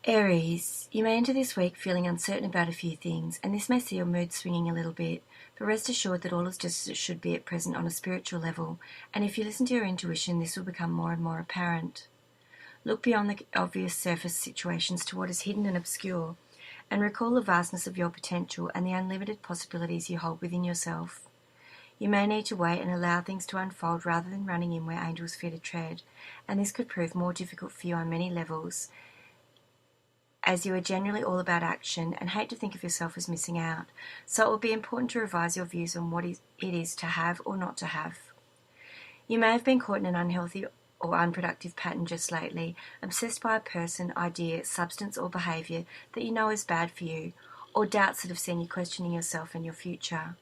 Aries, you may enter this week feeling uncertain about a few things, and this may see your mood swinging a little bit, but rest assured that all is just as it should be at present on a spiritual level, and if you listen to your intuition, this will become more and more apparent. Look beyond the obvious surface situations to what is hidden and obscure, and recall the vastness of your potential and the unlimited possibilities you hold within yourself. You may need to wait and allow things to unfold rather than running in where angels fear to tread, and this could prove more difficult for you on many levels, as you are generally all about action and hate to think of yourself as missing out, so it will be important to revise your views on what it is to have or not to have. You may have been caught in an unhealthy or unproductive pattern just lately, obsessed by a person, idea, substance or behaviour that you know is bad for you, or doubts that have seen you questioning yourself and your future.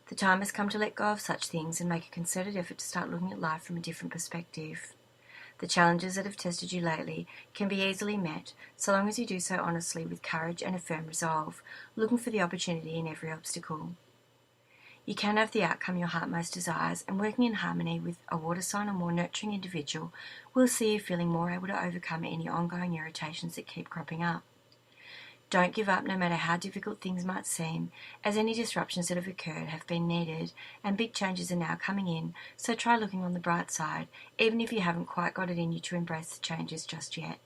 The time has come to let go of such things and make a concerted effort to start looking at life from a different perspective. The challenges that have tested you lately can be easily met, so long as you do so honestly with courage and a firm resolve, looking for the opportunity in every obstacle. You can have the outcome your heart most desires, and working in harmony with a water sign or more nurturing individual will see you feeling more able to overcome any ongoing irritations that keep cropping up. Don't give up no matter how difficult things might seem, as any disruptions that have occurred have been needed, and big changes are now coming in, so try looking on the bright side, even if you haven't quite got it in you to embrace the changes just yet.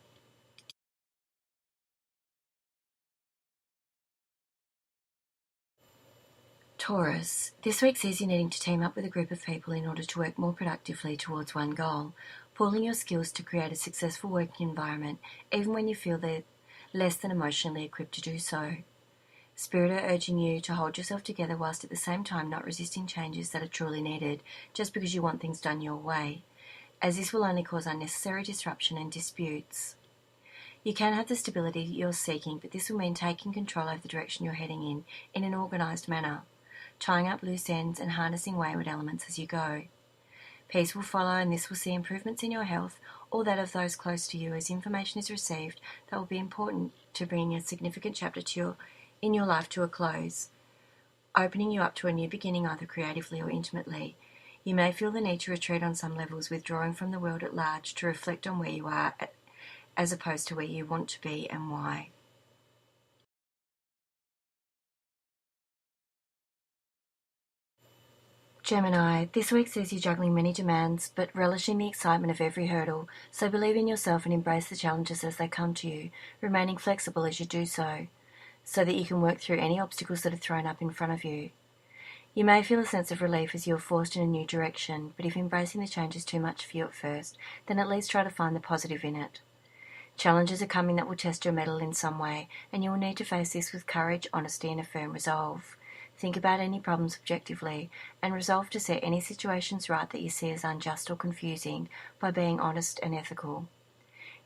Taurus, this week sees you needing to team up with a group of people in order to work more productively towards one goal, pooling your skills to create a successful working environment, even when you feel they're less than emotionally equipped to do so. Spirit are urging you to hold yourself together whilst at the same time not resisting changes that are truly needed just because you want things done your way, as this will only cause unnecessary disruption and disputes. You can have the stability you're seeking, but this will mean taking control over the direction you're heading in an organised manner, tying up loose ends and harnessing wayward elements as you go. Peace will follow, and this will see improvements in your health or that of those close to you as information is received that will be important to bring a significant chapter in your life to a close, opening you up to a new beginning either creatively or intimately. You may feel the need to retreat on some levels, withdrawing from the world at large to reflect on where you are as opposed to where you want to be and why. Gemini, this week sees you juggling many demands, but relishing the excitement of every hurdle, so believe in yourself and embrace the challenges as they come to you, remaining flexible as you do so that you can work through any obstacles that are thrown up in front of you. You may feel a sense of relief as you are forced in a new direction, but if embracing the change is too much for you at first, then at least try to find the positive in it. Challenges are coming that will test your mettle in some way, and you will need to face this with courage, honesty, and a firm resolve. Think about any problems objectively, and resolve to set any situations right that you see as unjust or confusing by being honest and ethical.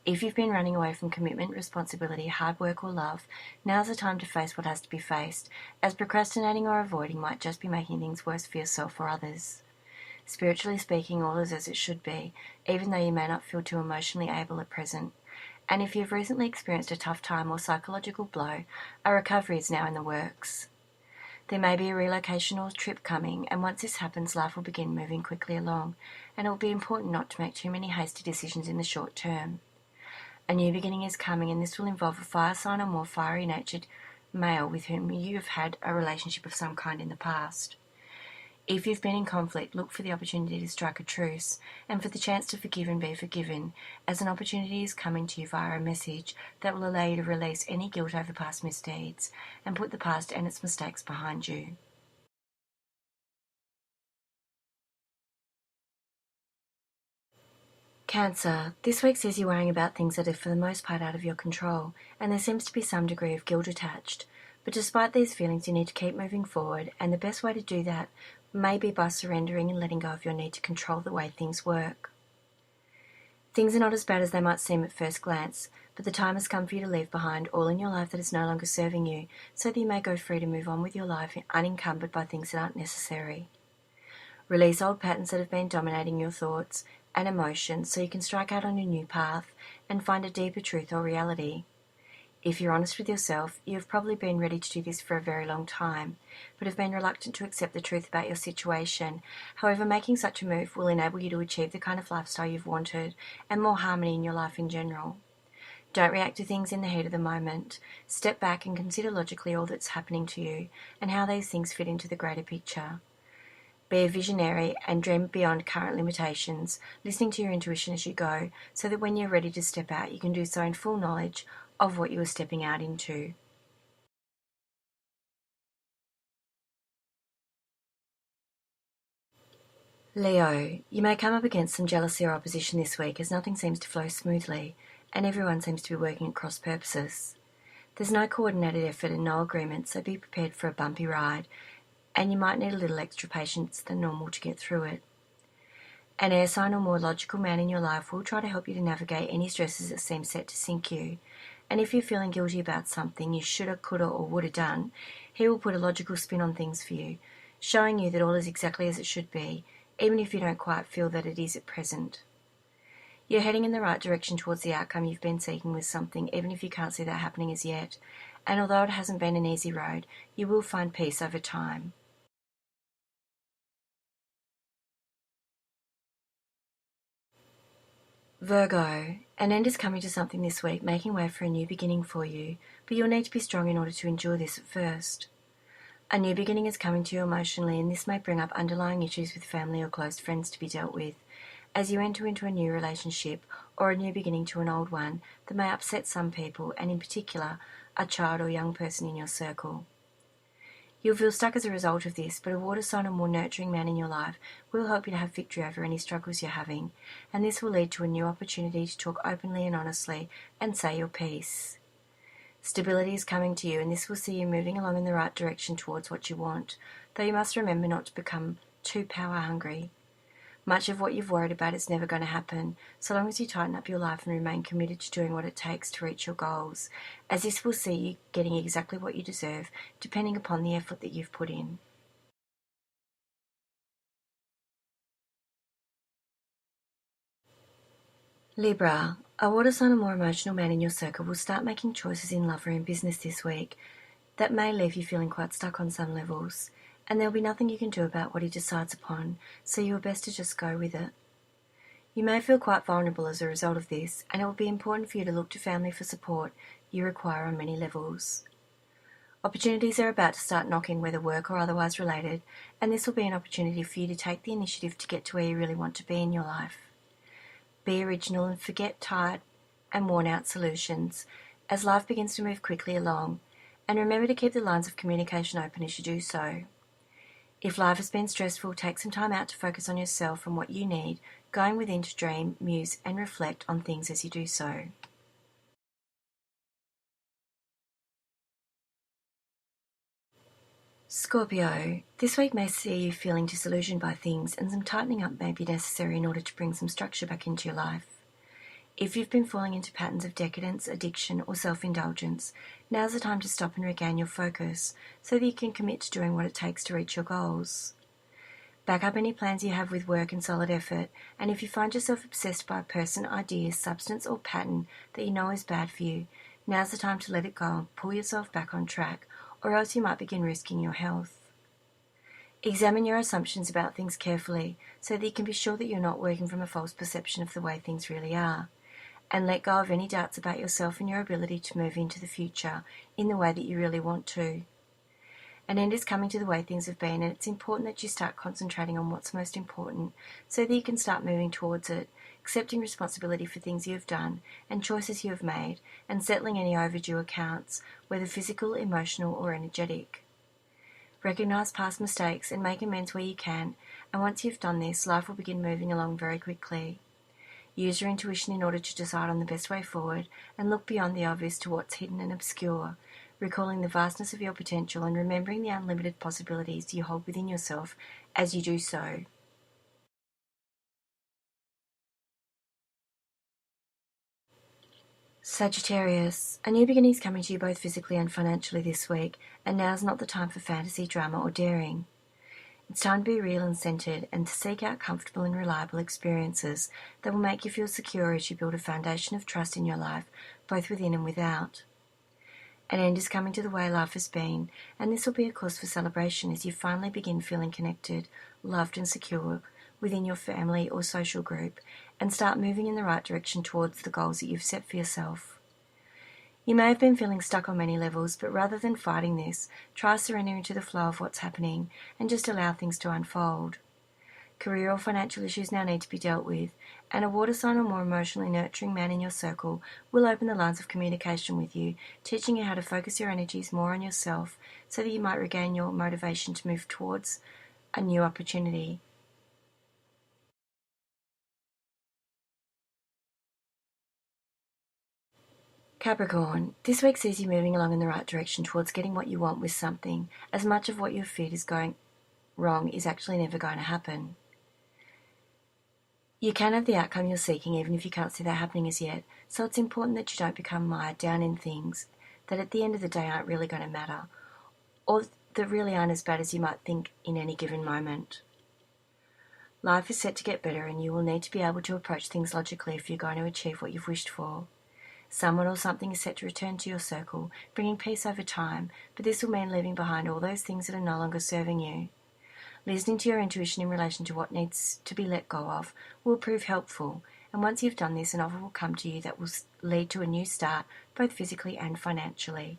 If you've been running away from commitment, responsibility, hard work, or love, now's the time to face what has to be faced, as procrastinating or avoiding might just be making things worse for yourself or others. Spiritually speaking, all is as it should be, even though you may not feel too emotionally able at present. And if you've recently experienced a tough time or psychological blow, a recovery is now in the works. There may be a relocation or trip coming, and once this happens, life will begin moving quickly along, and it will be important not to make too many hasty decisions in the short term. A new beginning is coming, and this will involve a fire sign or more fiery-natured male with whom you have had a relationship of some kind in the past. If you've been in conflict, look for the opportunity to strike a truce, and for the chance to forgive and be forgiven, as an opportunity is coming to you via a message that will allow you to release any guilt over past misdeeds, and put the past and its mistakes behind you. Cancer, this week sees you worrying about things that are for the most part out of your control, and there seems to be some degree of guilt attached. But despite these feelings, you need to keep moving forward, and the best way to do that may be by surrendering and letting go of your need to control the way things work. Things are not as bad as they might seem at first glance, but the time has come for you to leave behind all in your life that is no longer serving you, so that you may go free to move on with your life unencumbered by things that aren't necessary. Release old patterns that have been dominating your thoughts and emotions so you can strike out on a new path and find a deeper truth or reality. If you're honest with yourself, you have probably been ready to do this for a very long time, but have been reluctant to accept the truth about your situation. However, making such a move will enable you to achieve the kind of lifestyle you've wanted and more harmony in your life in general. Don't react to things in the heat of the moment. Step back and consider logically all that's happening to you and how these things fit into the greater picture. Be a visionary and dream beyond current limitations, listening to your intuition as you go, so that when you're ready to step out, you can do so in full knowledge of what you are stepping out into. Leo, you may come up against some jealousy or opposition this week as nothing seems to flow smoothly, and everyone seems to be working at cross purposes. There's no coordinated effort and no agreement, so be prepared for a bumpy ride, and you might need a little extra patience than normal to get through it. An air sign or more logical man in your life will try to help you to navigate any stresses that seem set to sink you, and if you're feeling guilty about something you shoulda, coulda or woulda done, he will put a logical spin on things for you, showing you that all is exactly as it should be, even if you don't quite feel that it is at present. You're heading in the right direction towards the outcome you've been seeking with something, even if you can't see that happening as yet, and although it hasn't been an easy road, you will find peace over time. Virgo, an end is coming to something this week, making way for a new beginning for you, but you'll need to be strong in order to endure this at first. A new beginning is coming to you emotionally, and this may bring up underlying issues with family or close friends to be dealt with, as you enter into a new relationship or a new beginning to an old one that may upset some people, and in particular, a child or young person in your circle. You'll feel stuck as a result of this, but a water sign or more nurturing man in your life will help you to have victory over any struggles you're having, and this will lead to a new opportunity to talk openly and honestly and say your piece. Stability is coming to you, and this will see you moving along in the right direction towards what you want, though you must remember not to become too power hungry. Much of what you've worried about is never going to happen, so long as you tighten up your life and remain committed to doing what it takes to reach your goals, as this will see you getting exactly what you deserve, depending upon the effort that you've put in. Libra, a water sign or more emotional man in your circle will start making choices in love or in business this week that may leave you feeling quite stuck on some levels, and there'll be nothing you can do about what he decides upon, so you are best to just go with it. You may feel quite vulnerable as a result of this, and it will be important for you to look to family for support you require on many levels. Opportunities are about to start knocking, whether work or otherwise related, and this will be an opportunity for you to take the initiative to get to where you really want to be in your life. Be original and forget tired and worn-out solutions as life begins to move quickly along, and remember to keep the lines of communication open as you do so. If life has been stressful, take some time out to focus on yourself and what you need, going within to dream, muse, and reflect on things as you do so. Scorpio, this week may see you feeling disillusioned by things, and some tightening up may be necessary in order to bring some structure back into your life. If you've been falling into patterns of decadence, addiction, or self-indulgence, now's the time to stop and regain your focus so that you can commit to doing what it takes to reach your goals. Back up any plans you have with work and solid effort, and if you find yourself obsessed by a person, idea, substance, or pattern that you know is bad for you, now's the time to let it go and pull yourself back on track, or else you might begin risking your health. Examine your assumptions about things carefully so that you can be sure that you're not working from a false perception of the way things really are, and let go of any doubts about yourself and your ability to move into the future in the way that you really want to. An end is coming to the way things have been, and it's important that you start concentrating on what's most important so that you can start moving towards it, accepting responsibility for things you have done and choices you have made, and settling any overdue accounts, whether physical, emotional, or energetic. Recognise past mistakes and make amends where you can, and once you've done this, life will begin moving along very quickly. Use your intuition in order to decide on the best way forward, and look beyond the obvious to what's hidden and obscure, recalling the vastness of your potential and remembering the unlimited possibilities you hold within yourself as you do so. Sagittarius, a new beginning is coming to you both physically and financially this week, and now's not the time for fantasy, drama, or daring. It's time to be real and centered, and to seek out comfortable and reliable experiences that will make you feel secure as you build a foundation of trust in your life, both within and without. An end is coming to the way life has been, and this will be a cause for celebration as you finally begin feeling connected, loved, and secure within your family or social group, and start moving in the right direction towards the goals that you've set for yourself. You may have been feeling stuck on many levels, but rather than fighting this, try surrendering to the flow of what's happening and just allow things to unfold. Career or financial issues now need to be dealt with, and a water sign or more emotionally nurturing man in your circle will open the lines of communication with you, teaching you how to focus your energies more on yourself so that you might regain your motivation to move towards a new opportunity. Capricorn, this week sees you moving along in the right direction towards getting what you want with something, as much of what you've feared is going wrong is actually never going to happen. You can have the outcome you're seeking even if you can't see that happening as yet, so it's important that you don't become mired down in things that at the end of the day aren't really going to matter, or that really aren't as bad as you might think in any given moment. Life is set to get better and you will need to be able to approach things logically if you're going to achieve what you've wished for. Someone or something is set to return to your circle, bringing peace over time, but this will mean leaving behind all those things that are no longer serving you. Listening to your intuition in relation to what needs to be let go of will prove helpful, and once you've done this, an offer will come to you that will lead to a new start, both physically and financially.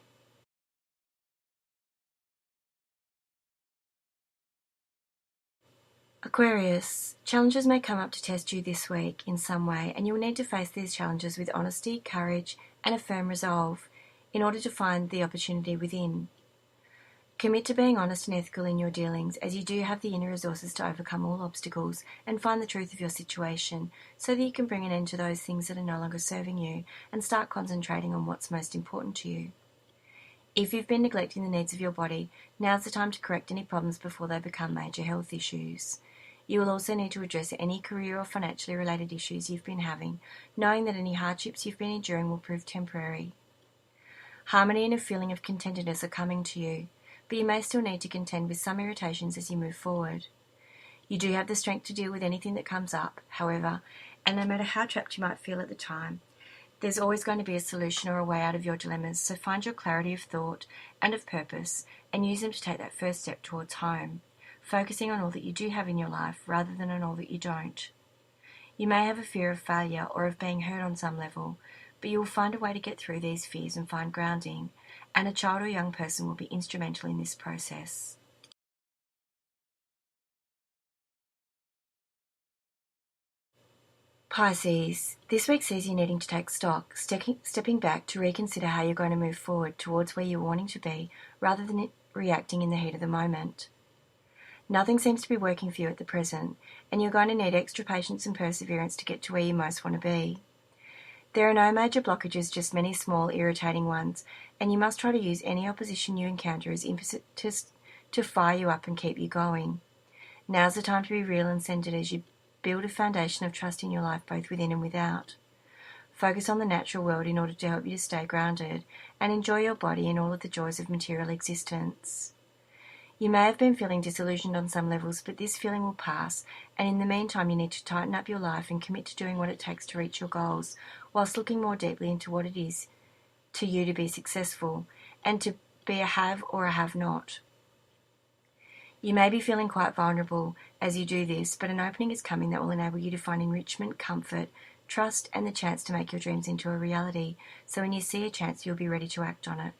Aquarius, challenges may come up to test you this week in some way, and you will need to face these challenges with honesty, courage, and a firm resolve in order to find the opportunity within. Commit to being honest and ethical in your dealings, as you do have the inner resources to overcome all obstacles and find the truth of your situation, so that you can bring an end to those things that are no longer serving you and start concentrating on what's most important to you. If you've been neglecting the needs of your body, now's the time to correct any problems before they become major health issues. You will also need to address any career or financially related issues you've been having, knowing that any hardships you've been enduring will prove temporary. Harmony and a feeling of contentedness are coming to you, but you may still need to contend with some irritations as you move forward. You do have the strength to deal with anything that comes up, however, and no matter how trapped you might feel at the time, there's always going to be a solution or a way out of your dilemmas, so find your clarity of thought and of purpose and use them to take that first step towards home, focusing on all that you do have in your life rather than on all that you don't. You may have a fear of failure or of being hurt on some level, but you will find a way to get through these fears and find grounding, and a child or young person will be instrumental in this process. Pisces, this week sees you needing to take stock, stepping back to reconsider how you're going to move forward towards where you're wanting to be, rather than reacting in the heat of the moment. Nothing seems to be working for you at the present, and you're going to need extra patience and perseverance to get to where you most want to be. There are no major blockages, just many small, irritating ones, and you must try to use any opposition you encounter as impetus to fire you up and keep you going. Now's the time to be real and centered as you build a foundation of trust in your life both within and without. Focus on the natural world in order to help you to stay grounded, and enjoy your body and all of the joys of material existence. You may have been feeling disillusioned on some levels, but this feeling will pass, and in the meantime you need to tighten up your life and commit to doing what it takes to reach your goals, whilst looking more deeply into what it is to you to be successful, and to be a have or a have not. You may be feeling quite vulnerable as you do this, but an opening is coming that will enable you to find enrichment, comfort, trust, and the chance to make your dreams into a reality, so when you see a chance you'll be ready to act on it.